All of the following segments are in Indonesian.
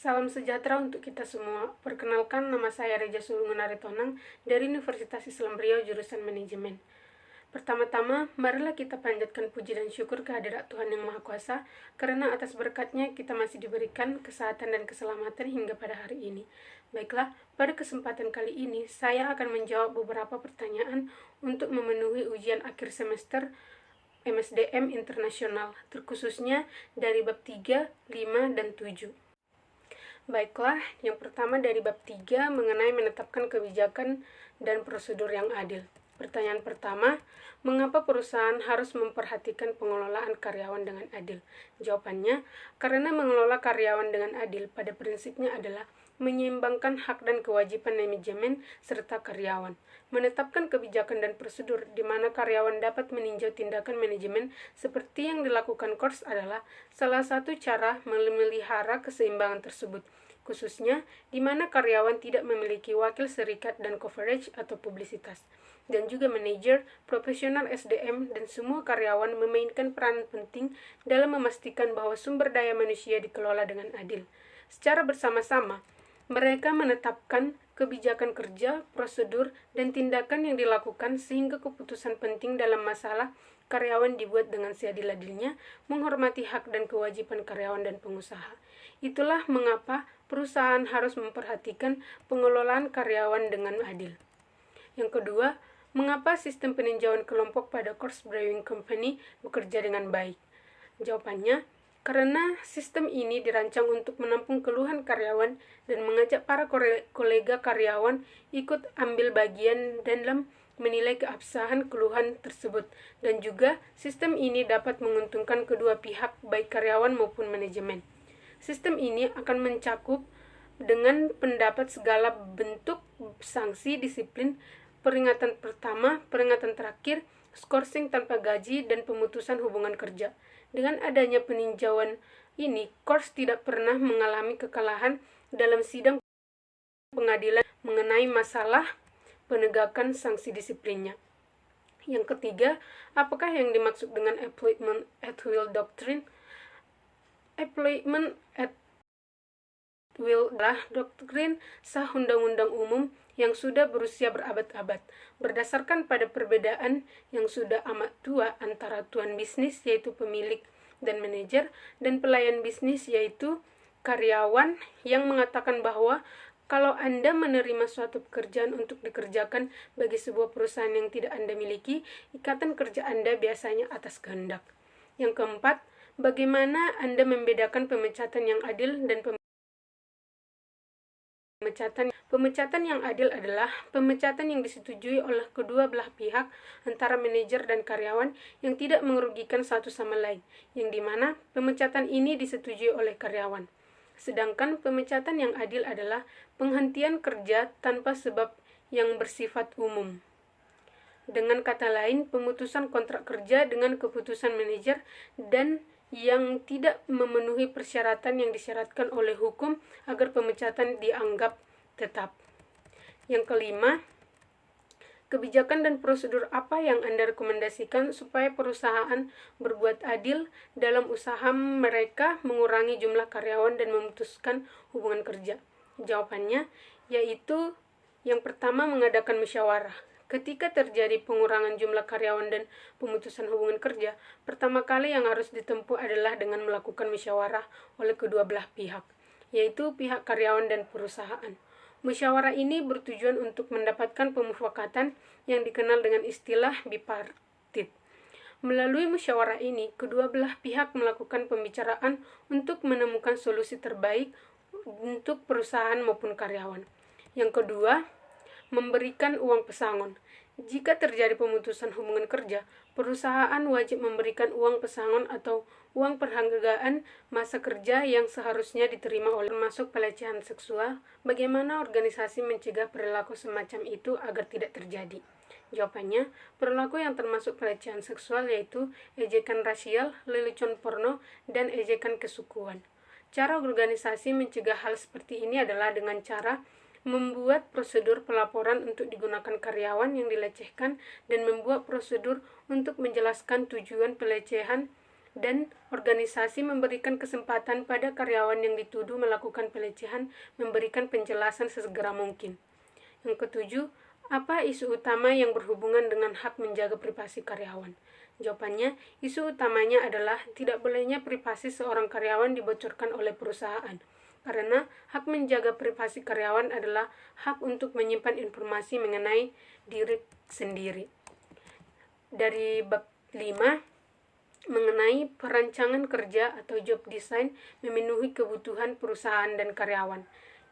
Salam sejahtera untuk kita semua. Perkenalkan, nama saya Reja Sulungunari Tonang dari Universitas Islam Riau jurusan Manajemen. Pertama-tama, marilah kita panjatkan puji dan syukur kehadirat Tuhan Yang Maha Kuasa, karena atas berkat-Nya kita masih diberikan kesehatan dan keselamatan hingga pada hari ini. Baiklah, pada kesempatan kali ini, saya akan menjawab beberapa pertanyaan untuk memenuhi ujian akhir semester MSDM Internasional, terkhususnya dari bab 3, 5, dan 7. Baiklah, yang pertama dari bab 3 mengenai menetapkan kebijakan dan prosedur yang adil. Pertanyaan pertama, mengapa perusahaan harus memperhatikan pengelolaan karyawan dengan adil? Jawabannya, karena mengelola karyawan dengan adil pada prinsipnya adalah menyeimbangkan hak dan kewajiban manajemen serta karyawan. Menetapkan kebijakan dan prosedur di mana karyawan dapat meninjau tindakan manajemen seperti yang dilakukan Kors adalah salah satu cara memelihara keseimbangan tersebut, khususnya di mana karyawan tidak memiliki wakil serikat dan coverage atau publisitas. Dan juga manajer, profesional SDM, dan semua karyawan memainkan peran penting dalam memastikan bahwa sumber daya manusia dikelola dengan adil. Secara bersama-sama, mereka menetapkan kebijakan kerja, prosedur, dan tindakan yang dilakukan sehingga keputusan penting dalam masalah karyawan dibuat dengan seadil-adilnya, menghormati hak dan kewajiban karyawan dan pengusaha. Itulah mengapa perusahaan harus memperhatikan pengelolaan karyawan dengan adil. Yang kedua, mengapa sistem peninjauan kelompok pada Kors Brewing Company bekerja dengan baik? Jawabannya, karena sistem ini dirancang untuk menampung keluhan karyawan dan mengajak para kolega karyawan ikut ambil bagian dalam menilai keabsahan keluhan tersebut, dan juga sistem ini dapat menguntungkan kedua pihak, baik karyawan maupun manajemen. Sistem ini akan mencakup dengan pendapat segala bentuk sanksi disiplin, peringatan pertama, peringatan terakhir, skorsing tanpa gaji, dan pemutusan hubungan kerja. Dengan adanya peninjauan ini, Kors tidak pernah mengalami kekalahan dalam sidang pengadilan mengenai masalah penegakan sanksi disiplinnya. Yang ketiga, apakah yang dimaksud dengan employment at will doctrine? Employment at will adalah doktrin sah undang-undang umum yang sudah berusia berabad-abad, berdasarkan pada perbedaan yang sudah amat tua antara tuan bisnis yaitu pemilik dan manajer, dan pelayan bisnis yaitu karyawan, yang mengatakan bahwa kalau Anda menerima suatu pekerjaan untuk dikerjakan bagi sebuah perusahaan yang tidak Anda miliki, ikatan kerja Anda biasanya atas kehendak. Yang keempat, bagaimana Anda membedakan pemecatan yang adil dan Pemecatan yang adil adalah pemecatan yang disetujui oleh kedua belah pihak antara manajer dan karyawan yang tidak merugikan satu sama lain, yang dimana pemecatan ini disetujui oleh karyawan. Sedangkan pemecatan yang adil adalah penghentian kerja tanpa sebab yang bersifat umum. Dengan kata lain, pemutusan kontrak kerja dengan keputusan manajer dan yang tidak memenuhi persyaratan yang disyaratkan oleh hukum agar pemecatan dianggap tetap. Yang kelima, kebijakan dan prosedur apa yang Anda rekomendasikan supaya perusahaan berbuat adil dalam usaha mereka mengurangi jumlah karyawan dan memutuskan hubungan kerja? Jawabannya yaitu yang pertama, mengadakan musyawarah. Ketika terjadi pengurangan jumlah karyawan dan pemutusan hubungan kerja, pertama kali yang harus ditempuh adalah dengan melakukan musyawarah oleh kedua belah pihak, yaitu pihak karyawan dan perusahaan. Musyawarah ini bertujuan untuk mendapatkan pemufakatan yang dikenal dengan istilah bipartit. Melalui musyawarah ini, kedua belah pihak melakukan pembicaraan untuk menemukan solusi terbaik untuk perusahaan maupun karyawan. Yang kedua, memberikan uang pesangon. Jika terjadi pemutusan hubungan kerja, perusahaan wajib memberikan uang pesangon atau uang penghargaan masa kerja yang seharusnya diterima oleh, termasuk pelecehan seksual. Bagaimana organisasi mencegah perilaku semacam itu agar tidak terjadi? Jawabannya, perilaku yang termasuk pelecehan seksual yaitu ejekan rasial, lelucon porno, dan ejekan kesukuan. Cara organisasi mencegah hal seperti ini adalah dengan cara membuat prosedur pelaporan untuk digunakan karyawan yang dilecehkan dan membuat prosedur untuk menjelaskan tujuan pelecehan dan organisasi memberikan kesempatan pada karyawan yang dituduh melakukan pelecehan memberikan penjelasan sesegera mungkin. Yang ketujuh, apa isu utama yang berhubungan dengan hak menjaga privasi karyawan? Jawabannya, isu utamanya adalah tidak bolehnya privasi seorang karyawan dibocorkan oleh perusahaan. Karena hak menjaga privasi karyawan adalah hak untuk menyimpan informasi mengenai diri sendiri. Dari bab 5, mengenai perancangan kerja atau job design memenuhi kebutuhan perusahaan dan karyawan.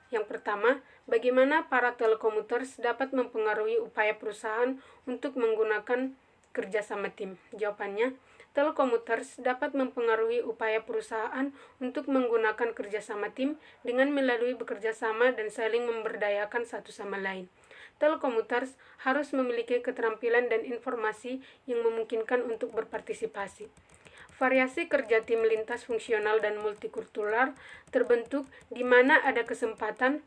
Yang pertama, bagaimana para telekomuters dapat mempengaruhi upaya perusahaan untuk menggunakan kerjasama tim? Jawabannya, telekomuters dapat mempengaruhi upaya perusahaan untuk menggunakan kerjasama tim dengan melalui bekerja sama dan saling memberdayakan satu sama lain. Telekomuters harus memiliki keterampilan dan informasi yang memungkinkan untuk berpartisipasi. Variasi kerja tim lintas fungsional dan multikultural terbentuk di mana ada kesempatan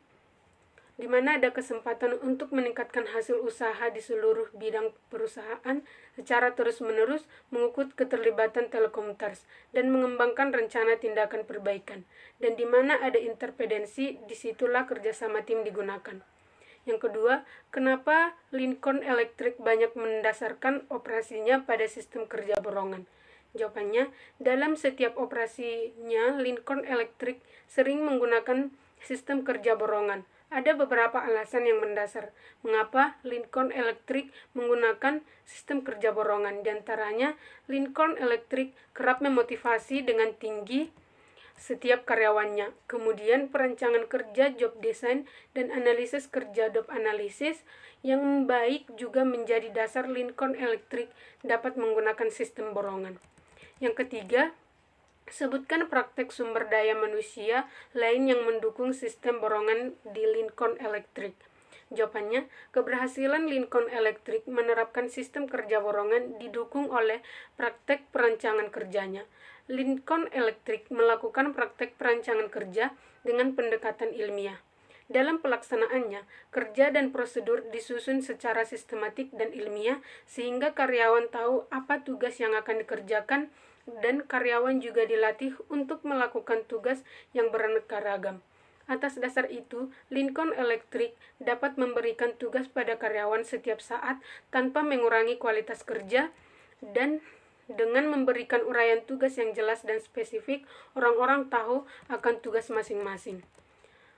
untuk meningkatkan hasil usaha di seluruh bidang perusahaan secara terus-menerus, mengukur keterlibatan telekomuters dan mengembangkan rencana tindakan perbaikan, dan di mana ada interdependensi, disitulah kerjasama tim digunakan. Yang kedua, kenapa Lincoln Electric banyak mendasarkan operasinya pada sistem kerja borongan? Jawabannya, dalam setiap operasinya, Lincoln Electric sering menggunakan sistem kerja borongan. Ada beberapa alasan yang mendasar mengapa Lincoln Electric menggunakan sistem kerja borongan. Di antaranya, Lincoln Electric kerap memotivasi dengan tinggi setiap karyawannya. Kemudian perancangan kerja, job design, dan analisis kerja job analisis yang baik juga menjadi dasar Lincoln Electric dapat menggunakan sistem borongan. Yang ketiga, sebutkan praktek sumber daya manusia lain yang mendukung sistem borongan di Lincoln Electric. Jawabannya, keberhasilan Lincoln Electric menerapkan sistem kerja borongan didukung oleh praktek perancangan kerjanya. Lincoln Electric melakukan praktek perancangan kerja dengan pendekatan ilmiah. Dalam pelaksanaannya, kerja dan prosedur disusun secara sistematik dan ilmiah sehingga karyawan tahu apa tugas yang akan dikerjakan dan karyawan juga dilatih untuk melakukan tugas yang beraneka ragam. Atas dasar itu, Lincoln Electric dapat memberikan tugas pada karyawan setiap saat tanpa mengurangi kualitas kerja, dan dengan memberikan uraian tugas yang jelas dan spesifik, orang-orang tahu akan tugas masing-masing.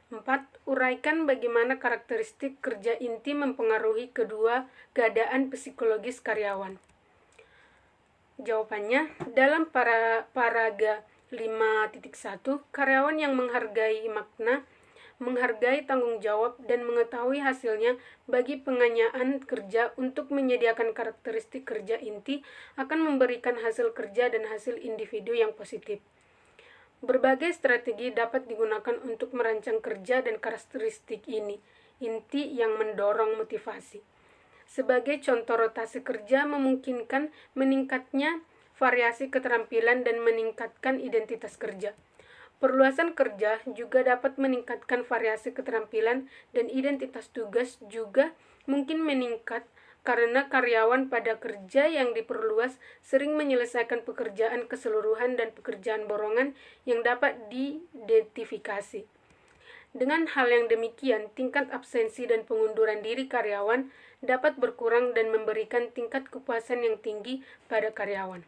4. Uraikan bagaimana karakteristik kerja inti mempengaruhi kedua keadaan psikologis karyawan. Jawabannya, dalam paraga 5.1, karyawan yang menghargai makna, menghargai tanggung jawab, dan mengetahui hasilnya bagi penganyaan kerja untuk menyediakan karakteristik kerja inti akan memberikan hasil kerja dan hasil individu yang positif. Berbagai strategi dapat digunakan untuk merancang kerja dan karakteristik ini, inti yang mendorong motivasi. Sebagai contoh, rotasi kerja memungkinkan meningkatnya variasi keterampilan dan meningkatkan identitas kerja. Perluasan kerja juga dapat meningkatkan variasi keterampilan dan identitas tugas juga mungkin meningkat karena karyawan pada kerja yang diperluas sering menyelesaikan pekerjaan keseluruhan dan pekerjaan borongan yang dapat diidentifikasi. Dengan hal yang demikian, tingkat absensi dan pengunduran diri karyawan dapat berkurang dan memberikan tingkat kepuasan yang tinggi pada karyawan.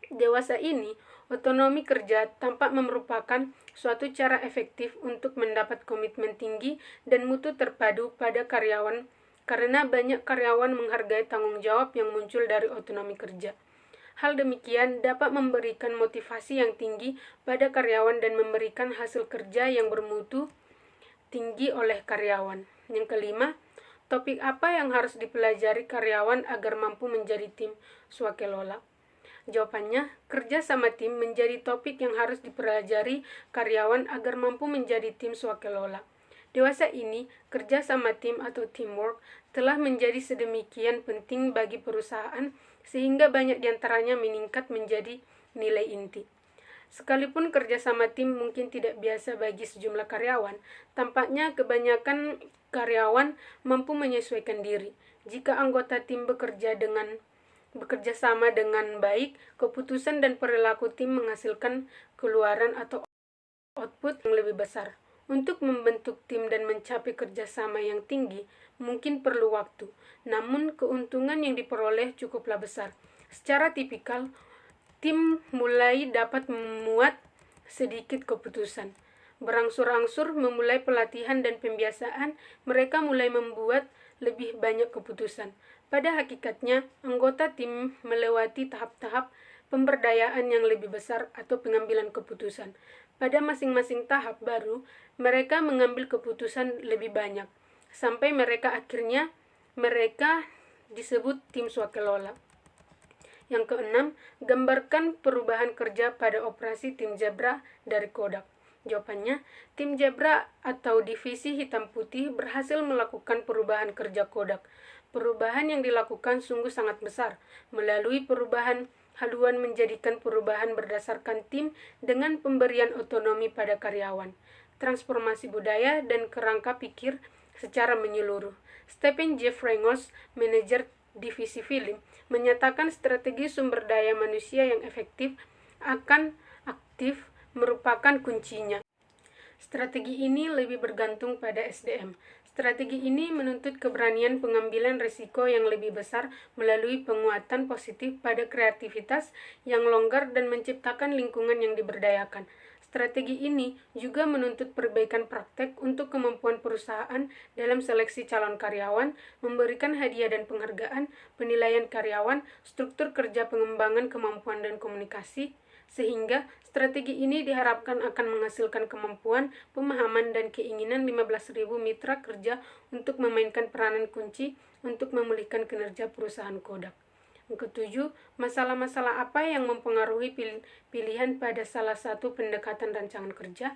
Dewasa ini, otonomi kerja tampak merupakan suatu cara efektif untuk mendapat komitmen tinggi dan mutu terpadu pada karyawan karena banyak karyawan menghargai tanggung jawab yang muncul dari otonomi kerja. Hal demikian dapat memberikan motivasi yang tinggi pada karyawan dan memberikan hasil kerja yang bermutu tinggi oleh karyawan. Yang kelima, topik apa yang harus dipelajari karyawan agar mampu menjadi tim swakelola? Jawabannya, kerja sama tim menjadi topik yang harus dipelajari karyawan agar mampu menjadi tim swakelola. Dewasa ini, kerja sama tim atau teamwork telah menjadi sedemikian penting bagi perusahaan sehingga banyak diantaranya meningkat menjadi nilai inti. Sekalipun kerjasama tim mungkin tidak biasa bagi sejumlah karyawan, tampaknya kebanyakan karyawan mampu menyesuaikan diri. Jika anggota tim bekerja dengan bekerja sama dengan baik, keputusan dan perilaku tim menghasilkan keluaran atau output yang lebih besar. Untuk membentuk tim dan mencapai kerjasama yang tinggi, mungkin perlu waktu, namun keuntungan yang diperoleh cukuplah besar. Secara tipikal, tim mulai dapat memuat sedikit keputusan. Berangsur-angsur memulai pelatihan dan pembiasaan, mereka mulai membuat lebih banyak keputusan. Pada hakikatnya, anggota tim melewati tahap-tahap pemberdayaan yang lebih besar atau pengambilan keputusan. Pada masing-masing tahap baru, mereka mengambil keputusan lebih banyak, sampai mereka disebut tim swakelola. Yang keenam, gambarkan perubahan kerja pada operasi tim Zebra dari Kodak. Jawabannya, tim Zebra atau divisi hitam putih berhasil melakukan perubahan kerja Kodak. Perubahan yang dilakukan sungguh sangat besar. Melalui perubahan haluan menjadikan perubahan berdasarkan tim dengan pemberian otonomi pada karyawan, transformasi budaya dan kerangka pikir secara menyeluruh. Stephen Jeffrengos, manajer divisi film, menyatakan strategi sumber daya manusia yang efektif akan aktif merupakan kuncinya. Strategi ini lebih bergantung pada SDM. Strategi ini menuntut keberanian pengambilan risiko yang lebih besar melalui penguatan positif pada kreativitas yang longgar dan menciptakan lingkungan yang diberdayakan. Strategi ini juga menuntut perbaikan praktek untuk kemampuan perusahaan dalam seleksi calon karyawan, memberikan hadiah dan penghargaan, penilaian karyawan, struktur kerja pengembangan kemampuan dan komunikasi, sehingga strategi ini diharapkan akan menghasilkan kemampuan, pemahaman, dan keinginan 15.000 mitra kerja untuk memainkan peranan kunci untuk memulihkan kinerja perusahaan Kodak. Yang ketujuh, masalah-masalah apa yang mempengaruhi pilihan pada salah satu pendekatan rancangan kerja?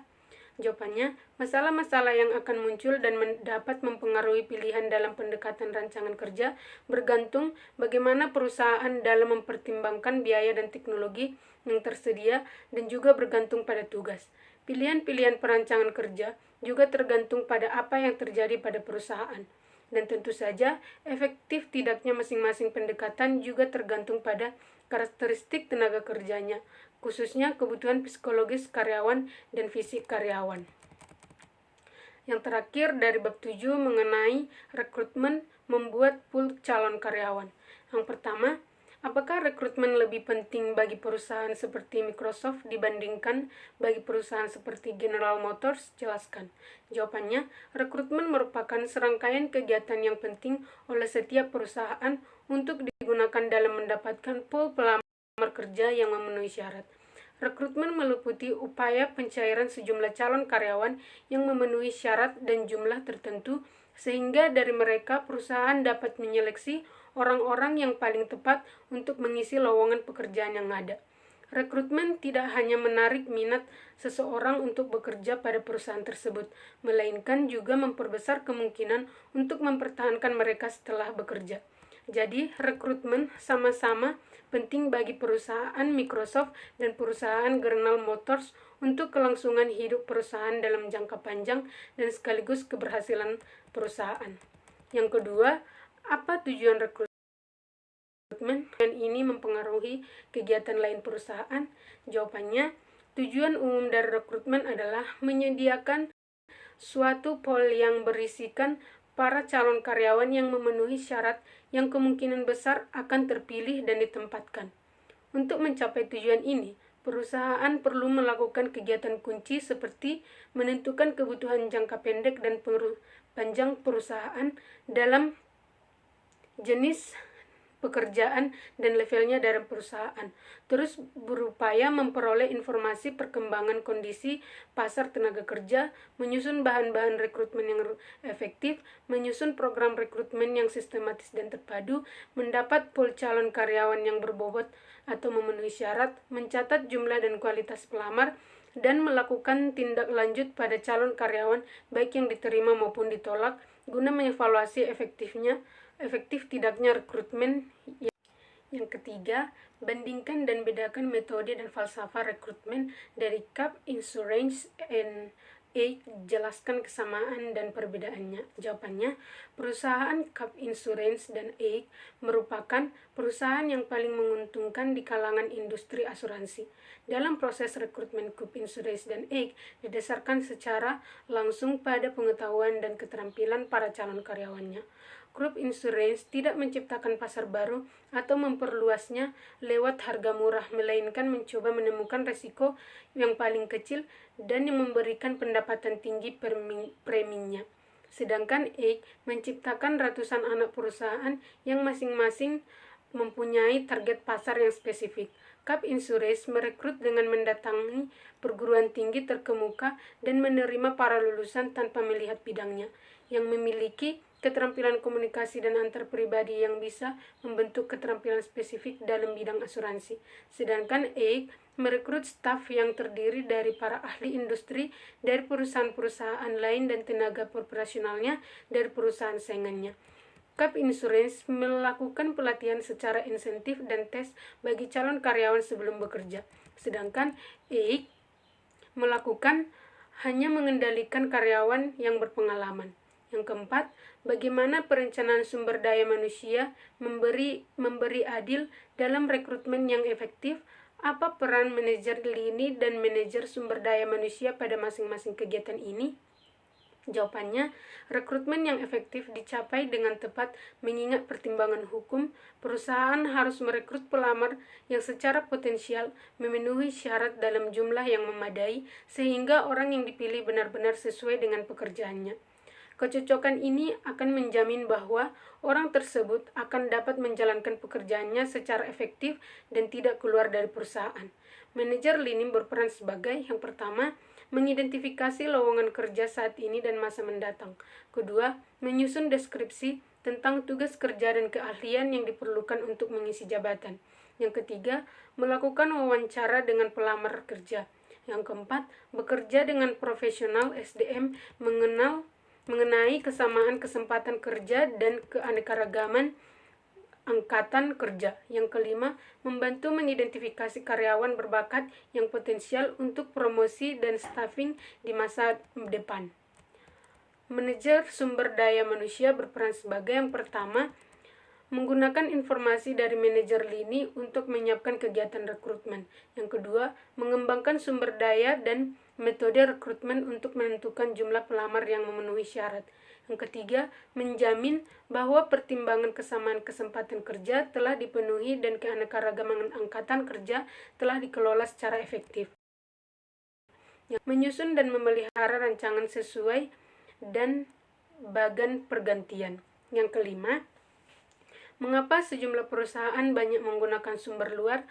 Jawabannya, masalah-masalah yang akan muncul dan dapat mempengaruhi pilihan dalam pendekatan rancangan kerja bergantung bagaimana perusahaan dalam mempertimbangkan biaya dan teknologi yang tersedia dan juga bergantung pada tugas. Pilihan-pilihan perancangan kerja juga tergantung pada apa yang terjadi pada perusahaan. Dan tentu saja, efektif tidaknya masing-masing pendekatan juga tergantung pada karakteristik tenaga kerjanya, khususnya kebutuhan psikologis karyawan dan fisik karyawan. Yang terakhir dari bab 7 mengenai rekrutmen membuat pool calon karyawan. Yang pertama, apakah rekrutmen lebih penting bagi perusahaan seperti Microsoft dibandingkan bagi perusahaan seperti General Motors? Jelaskan. Jawabannya, rekrutmen merupakan serangkaian kegiatan yang penting oleh setiap perusahaan untuk digunakan dalam mendapatkan pool pelamar kerja yang memenuhi syarat. Rekrutmen meliputi upaya pencairan sejumlah calon karyawan yang memenuhi syarat dan jumlah tertentu, sehingga dari mereka perusahaan dapat menyeleksi orang-orang yang paling tepat untuk mengisi lowongan pekerjaan yang ada. Rekrutmen tidak hanya menarik minat seseorang untuk bekerja pada perusahaan tersebut, melainkan juga memperbesar kemungkinan untuk mempertahankan mereka setelah bekerja. Jadi, rekrutmen sama-sama penting bagi perusahaan Microsoft dan perusahaan General Motors untuk kelangsungan hidup perusahaan dalam jangka panjang dan sekaligus keberhasilan perusahaan. Yang kedua, apa tujuan rekrutmen dan ini mempengaruhi kegiatan lain perusahaan? Jawabannya, tujuan umum dari rekrutmen adalah menyediakan suatu pool yang berisikan para calon karyawan yang memenuhi syarat yang kemungkinan besar akan terpilih dan ditempatkan. Untuk mencapai tujuan ini, perusahaan perlu melakukan kegiatan kunci seperti menentukan kebutuhan jangka pendek dan panjang perusahaan dalam jenis pekerjaan dan levelnya dalam perusahaan, terus berupaya memperoleh informasi perkembangan kondisi pasar tenaga kerja, menyusun bahan-bahan rekrutmen yang efektif, menyusun program rekrutmen yang sistematis dan terpadu, mendapat pool calon karyawan yang berbobot atau memenuhi syarat, mencatat jumlah dan kualitas pelamar, dan melakukan tindak lanjut pada calon karyawan baik yang diterima maupun ditolak, guna mengevaluasi efektif tidaknya rekrutmen. Yang ketiga, bandingkan dan bedakan metode dan falsafah rekrutmen dari Cap Insurance and A. Jelaskan kesamaan dan perbedaannya. Jawabannya, perusahaan Cup Insurance dan A merupakan perusahaan yang paling menguntungkan di kalangan industri asuransi. Dalam proses rekrutmen Cup Insurance dan A didasarkan secara langsung pada pengetahuan dan keterampilan para calon karyawannya. Group Insurance tidak menciptakan pasar baru atau memperluasnya lewat harga murah, melainkan mencoba menemukan resiko yang paling kecil dan yang memberikan pendapatan tinggi preminya. Sedangkan A menciptakan ratusan anak perusahaan yang masing-masing mempunyai target pasar yang spesifik. Cup Insurance merekrut dengan mendatangi perguruan tinggi terkemuka dan menerima para lulusan tanpa melihat bidangnya, yang memiliki keterampilan komunikasi dan antar pribadi yang bisa membentuk keterampilan spesifik dalam bidang asuransi. Sedangkan A merekrut staf yang terdiri dari para ahli industri dari perusahaan-perusahaan lain dan tenaga operasionalnya dari perusahaan saingannya. Cup Insurance melakukan pelatihan secara insentif dan tes bagi calon karyawan sebelum bekerja. Sedangkan A melakukan hanya mengendalikan karyawan yang berpengalaman. Yang keempat, bagaimana perencanaan sumber daya manusia memberi adil dalam rekrutmen yang efektif? Apa peran manajer lini dan manajer sumber daya manusia pada masing-masing kegiatan ini? Jawabannya, rekrutmen yang efektif dicapai dengan tepat mengingat pertimbangan hukum. Perusahaan harus merekrut pelamar yang secara potensial memenuhi syarat dalam jumlah yang memadai sehingga orang yang dipilih benar-benar sesuai dengan pekerjaannya. Kecocokan ini akan menjamin bahwa orang tersebut akan dapat menjalankan pekerjaannya secara efektif dan tidak keluar dari perusahaan. Manajer lini berperan sebagai yang pertama, mengidentifikasi lowongan kerja saat ini dan masa mendatang. Kedua, menyusun deskripsi tentang tugas kerja dan keahlian yang diperlukan untuk mengisi jabatan. Yang ketiga, melakukan wawancara dengan pelamar kerja. Yang keempat, bekerja dengan profesional SDM mengenai kesamaan kesempatan kerja dan keanekaragaman angkatan kerja. Yang kelima, membantu mengidentifikasi karyawan berbakat yang potensial untuk promosi dan staffing di masa depan. Manajer sumber daya manusia berperan sebagai yang pertama, menggunakan informasi dari manajer lini untuk menyiapkan kegiatan rekrutmen. Yang kedua, mengembangkan sumber daya dan metode rekrutmen untuk menentukan jumlah pelamar yang memenuhi syarat. Yang ketiga, menjamin bahwa pertimbangan kesamaan kesempatan kerja telah dipenuhi dan keanekaragaman angkatan kerja telah dikelola secara efektif. Menyusun dan memelihara rancangan sesuai dan bagan pergantian. Yang kelima, mengapa sejumlah perusahaan banyak menggunakan sumber luar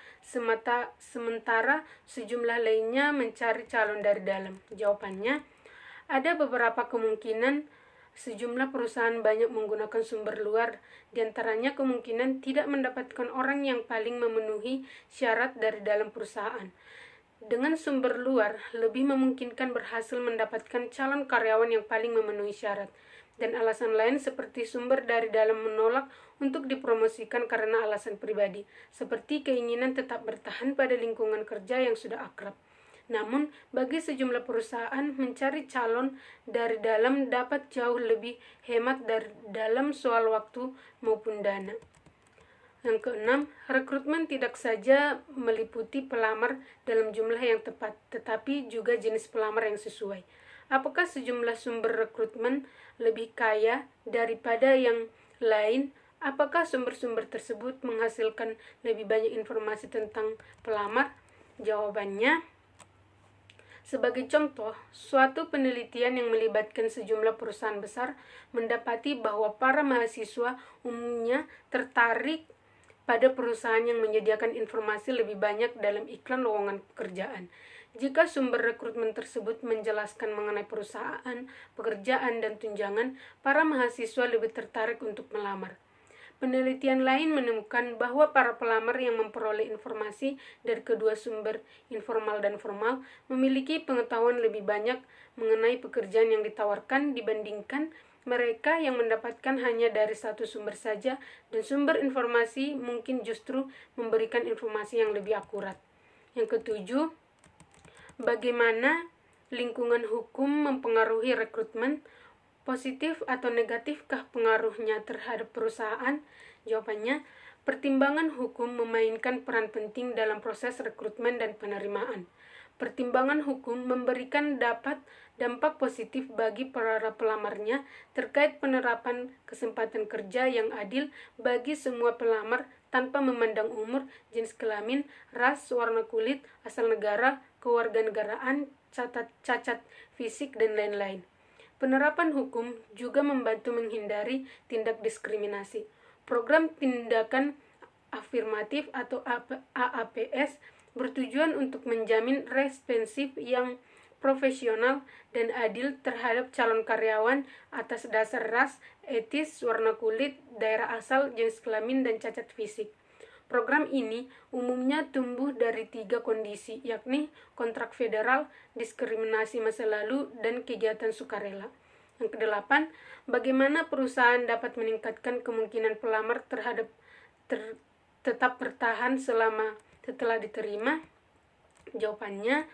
sementara sejumlah lainnya mencari calon dari dalam? Jawabannya, ada beberapa kemungkinan sejumlah perusahaan banyak menggunakan sumber luar, diantaranya kemungkinan tidak mendapatkan orang yang paling memenuhi syarat dari dalam perusahaan. Dengan sumber luar, lebih memungkinkan berhasil mendapatkan calon karyawan yang paling memenuhi syarat. Dan alasan lain seperti sumber dari dalam menolak untuk dipromosikan karena alasan pribadi, seperti keinginan tetap bertahan pada lingkungan kerja yang sudah akrab. Namun, bagi sejumlah perusahaan, mencari calon dari dalam dapat jauh lebih hemat dari dalam soal waktu maupun dana. Yang keenam, rekrutmen tidak saja meliputi pelamar dalam jumlah yang tepat, tetapi juga jenis pelamar yang sesuai. Apakah sejumlah sumber rekrutmen lebih kaya daripada yang lain? Apakah sumber-sumber tersebut menghasilkan lebih banyak informasi tentang pelamar? Jawabannya, sebagai contoh, suatu penelitian yang melibatkan sejumlah perusahaan besar mendapati bahwa para mahasiswa umumnya tertarik pada perusahaan yang menyediakan informasi lebih banyak dalam iklan lowongan pekerjaan. Jika sumber rekrutmen tersebut menjelaskan mengenai perusahaan, pekerjaan, dan tunjangan, para mahasiswa lebih tertarik untuk melamar. Penelitian lain menemukan bahwa para pelamar yang memperoleh informasi dari kedua sumber informal dan formal memiliki pengetahuan lebih banyak mengenai pekerjaan yang ditawarkan dibandingkan mereka yang mendapatkan hanya dari satu sumber saja, dan sumber informasi mungkin justru memberikan informasi yang lebih akurat. Yang ketujuh, bagaimana lingkungan hukum mempengaruhi rekrutmen? Positif atau negatifkah pengaruhnya terhadap perusahaan? Jawabannya, pertimbangan hukum memainkan peran penting dalam proses rekrutmen dan penerimaan. Pertimbangan hukum memberikan dampak positif bagi para pelamarnya terkait penerapan kesempatan kerja yang adil bagi semua pelamar tanpa memandang umur, jenis kelamin, ras, warna kulit, asal negara, kewarganegaraan, cacat fisik, dan lain-lain. Penerapan hukum juga membantu menghindari tindak diskriminasi. Program tindakan afirmatif atau AAPS bertujuan untuk menjamin responsif yang profesional dan adil terhadap calon karyawan atas dasar ras, etis, warna kulit, daerah asal, jenis kelamin, dan cacat fisik. Program ini umumnya tumbuh dari 3 kondisi, yakni kontrak federal, diskriminasi masa lalu, dan kegiatan sukarela. Yang ke-8, bagaimana perusahaan dapat meningkatkan kemungkinan pelamar tetap bertahan setelah diterima? Jawabannya,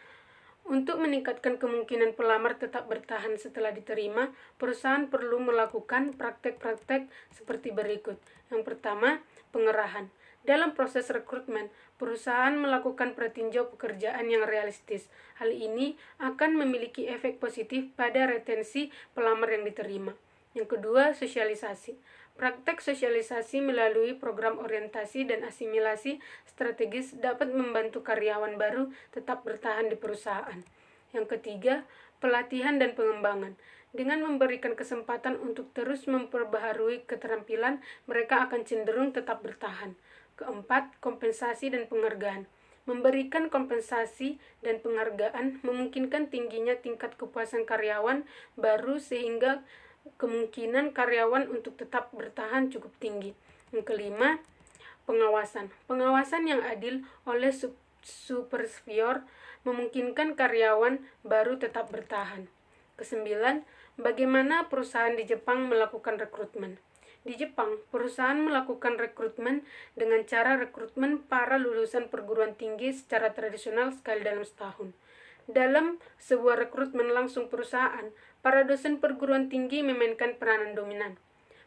untuk meningkatkan kemungkinan pelamar tetap bertahan setelah diterima, perusahaan perlu melakukan praktek-praktek seperti berikut. Yang pertama, pengerahan. Dalam proses rekrutmen, perusahaan melakukan pretinjau pekerjaan yang realistis. Hal ini akan memiliki efek positif pada retensi pelamar yang diterima. Yang kedua, sosialisasi. Praktek sosialisasi melalui program orientasi dan asimilasi strategis dapat membantu karyawan baru tetap bertahan di perusahaan. Yang ketiga, pelatihan dan pengembangan. Dengan memberikan kesempatan untuk terus memperbaharui keterampilan, mereka akan cenderung tetap bertahan. Keempat, kompensasi dan penghargaan. Memberikan kompensasi dan penghargaan memungkinkan tingginya tingkat kepuasan karyawan baru sehingga kemungkinan karyawan untuk tetap bertahan cukup tinggi. Yang kelima, pengawasan. Pengawasan yang adil oleh superior memungkinkan karyawan baru tetap bertahan. Kesembilan, bagaimana perusahaan di Jepang melakukan rekrutmen. Di Jepang, perusahaan melakukan rekrutmen dengan cara rekrutmen para lulusan perguruan tinggi secara tradisional sekali dalam setahun. Dalam sebuah rekrutmen langsung perusahaan, para dosen perguruan tinggi memainkan peranan dominan.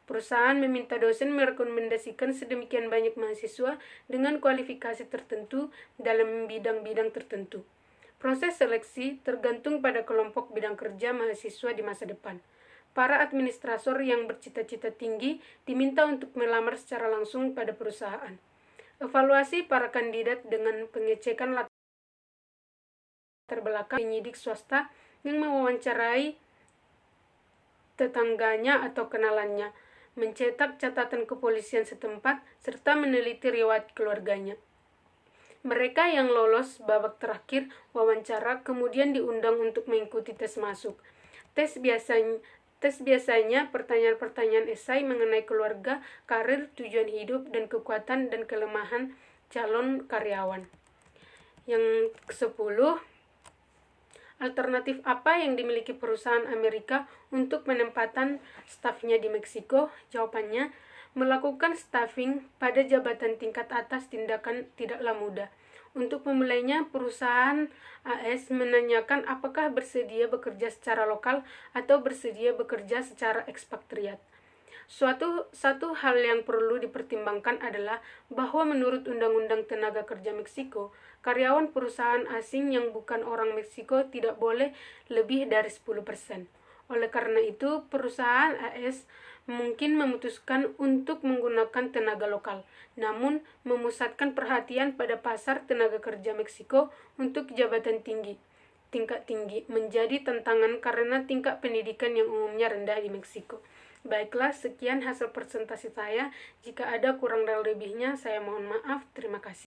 Perusahaan meminta dosen merekomendasikan sedemikian banyak mahasiswa dengan kualifikasi tertentu dalam bidang-bidang tertentu. Proses seleksi tergantung pada kelompok bidang kerja mahasiswa di masa depan. Para administrator yang bercita-cita tinggi diminta untuk melamar secara langsung pada perusahaan. Evaluasi para kandidat dengan pengecekan latar belakang penyidik swasta yang mewawancarai tetangganya atau kenalannya, mencetak catatan kepolisian setempat, serta meneliti riwayat keluarganya. Mereka yang lolos babak terakhir wawancara kemudian diundang untuk mengikuti tes masuk. Tes biasanya pertanyaan-pertanyaan esai mengenai keluarga, karir, tujuan hidup, dan kekuatan dan kelemahan calon karyawan. Yang ke-10, alternatif apa yang dimiliki perusahaan Amerika untuk penempatan stafnya di Meksiko? Jawabannya, melakukan staffing pada jabatan tingkat atas tindakan tidaklah mudah. Untuk memulainya, perusahaan AS menanyakan apakah bersedia bekerja secara lokal atau bersedia bekerja secara ekspatriat. Satu hal yang perlu dipertimbangkan adalah bahwa menurut Undang-Undang Tenaga Kerja Meksiko, karyawan perusahaan asing yang bukan orang Meksiko tidak boleh lebih dari 10%. Oleh karena itu, perusahaan AS mungkin memutuskan untuk menggunakan tenaga lokal, namun memusatkan perhatian pada pasar tenaga kerja Meksiko untuk jabatan tingkat tinggi menjadi tantangan karena tingkat pendidikan yang umumnya rendah di Meksiko. Baiklah, sekian hasil presentasi saya. Jika ada kurang dan lebihnya, saya mohon maaf. Terima kasih.